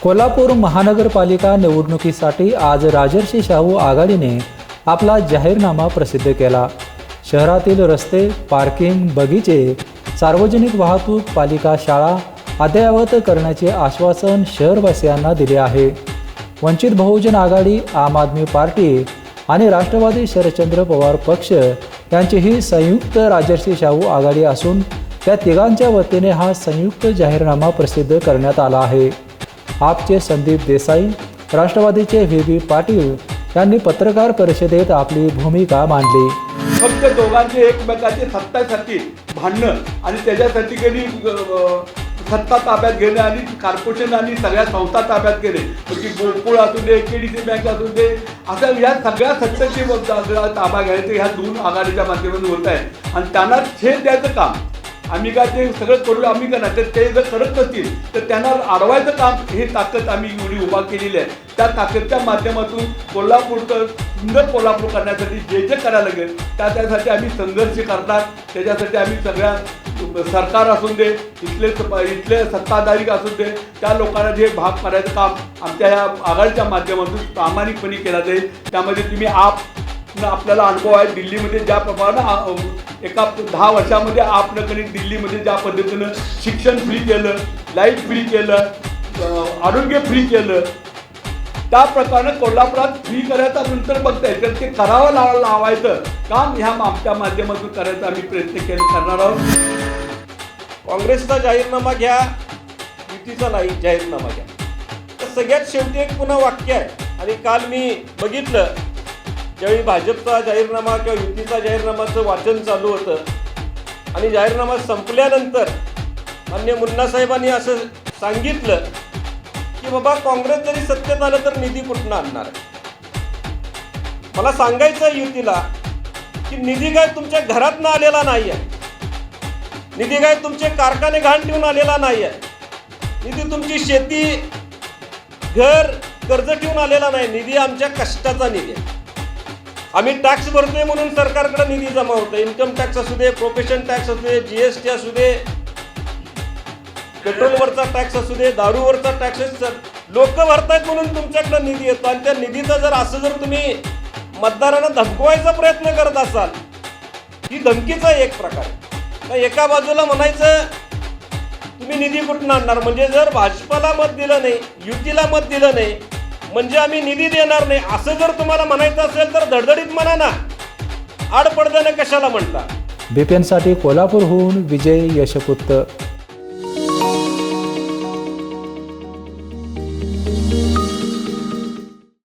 कोल्हापूर महानगरपालिका निवडणुकीसाठी आज राजर्षी शाहू आघाडीने आपला जाहीरनामा प्रसिद्ध केला। शहरातील रस्ते, पार्किंग, बगीचे, सार्वजनिक वाहतूक, पालिका शाळा अद्ययावत करण्याचे आश्वासन शहरवासियांना दिले आहे। वंचित बहुजन आघाडी, आम आदमी पार्टी आणि राष्ट्रवादी शरदचंद्र पवार पक्ष यांची ही संयुक्त राजर्षी शाहू आघाडी असून त्या तिघांच्या वतीने हा संयुक्त जाहीरनामा प्रसिद्ध करण्यात आला आहे। आपचे संदीप देसाई, राष्ट्रवादीचे व्ही पाटील यांनी पत्रकार परिषदेत आपली भूमिका मांडली। फक्त दोघांचे एकमेकांचे सत्तासाठी भांडणं आणि त्याच्यासाठी कधी सत्ता ताब्यात घेणे आणि कॉर्पोरेशन आणि सगळ्या संस्था ताब्यात घेणे, म्हणजे गोकुळ असू दे, KDC बँक असू दे, असं या सगळ्या सत्तेची ताबा घ्यायचं ह्या दोन आघाडीच्या माध्यमातून होत आहे। आणि त्यांना छेद द्यायचं काम आम्ही काय ते सगळं करू आम्ही करणार, तर ते जर करत नसतील तर त्यांना अडवायचं काम हे ताकद आम्ही एवढी उभा केलेली आहे। त्या ताकदच्या माध्यमातून कोल्हापूरचं सुंदर कोल्हापूर करण्यासाठी जे जे करायला लागेल त्यासाठी आम्ही संघर्ष करणार। त्याच्यासाठी आम्ही सगळ्या सरकार असून दे, इथले सत्ताधारी असून दे, त्या लोकांना जे भाग करायचं काम आमच्या या आघाडीच्या माध्यमातून प्रामाणिकपणे केलं जाईल। त्यामध्ये तुम्ही आपल्याला अनुभव आहे, दिल्लीमध्ये ज्या प्रमाणे एका 10 वर्षामध्ये आपलं दिल्लीमध्ये ज्या पद्धतीनं शिक्षण फ्री केलं, लाईट फ्री केलं, आरोग्य फ्री केलं, त्या प्रकारे कोल्हापुरात फ्री करायचा नंतर बघताय तर ते करावं लावायचं काम ह्या आमच्या माध्यमातून करायचा आम्ही प्रयत्न करणार आहोत। काँग्रेसचा जाहीरनामा घ्या, युतीचा नाही जाहीरनामा घ्या, तर सगळ्यात शेवटी एक पुन्हा वाक्य आहे। आणि काल मी बघितलं ज्यावेळी भाजपचा जाहीरनामा किंवा युतीचा जाहीरनामाचं वाचन चालू होतं आणि जाहीरनामा संपल्यानंतर माननीय मुन्ना साहेबांनी असं सांगितलं की बाबा काँग्रेस जरी सत्तेत आलं तर निधी कुठनं आणणार आहे। मला सांगायचं युतीला की निधी काय तुमच्या घरातनं आलेला नाही आहे, निधी काय तुमचे कारखाने घाण ठेवून आलेला नाही आहे, निधी तुमची शेती घर कर्ज ठेवून आलेला नाही, निधी आमच्या कष्टाचा निधी आहे। आम्ही टॅक्स भरतोय म्हणून सरकारकडे निधी जमा होतो, इन्कम टॅक्स असू दे, प्रोफेशन टॅक्स असू दे, GST असू दे, पेट्रोलवरचा टॅक्स असू दे, दारूवरचा टॅक्स लोक भरतायत म्हणून तुमच्याकडे निधी येतो। आणि त्या निधीचा जर असं जर तुम्ही मतदारांना धमकवायचा प्रयत्न करत असाल, ही धमकीचा एक प्रकार आहे। तर एका बाजूला म्हणायचं तुम्ही निधी कुठून आणणार, म्हणजे जर भाजपाला मत दिलं नाही, युतीला मत दिलं नाही म्हणजे आम्ही निधी देणार नाही, असं जर तुम्हाला म्हणायचं असेल तर धडधडीत म्हणा ना, आडपडद्याने कशाला म्हणता। BPN साठी कोल्हापूरहून विजय यशपुत्र।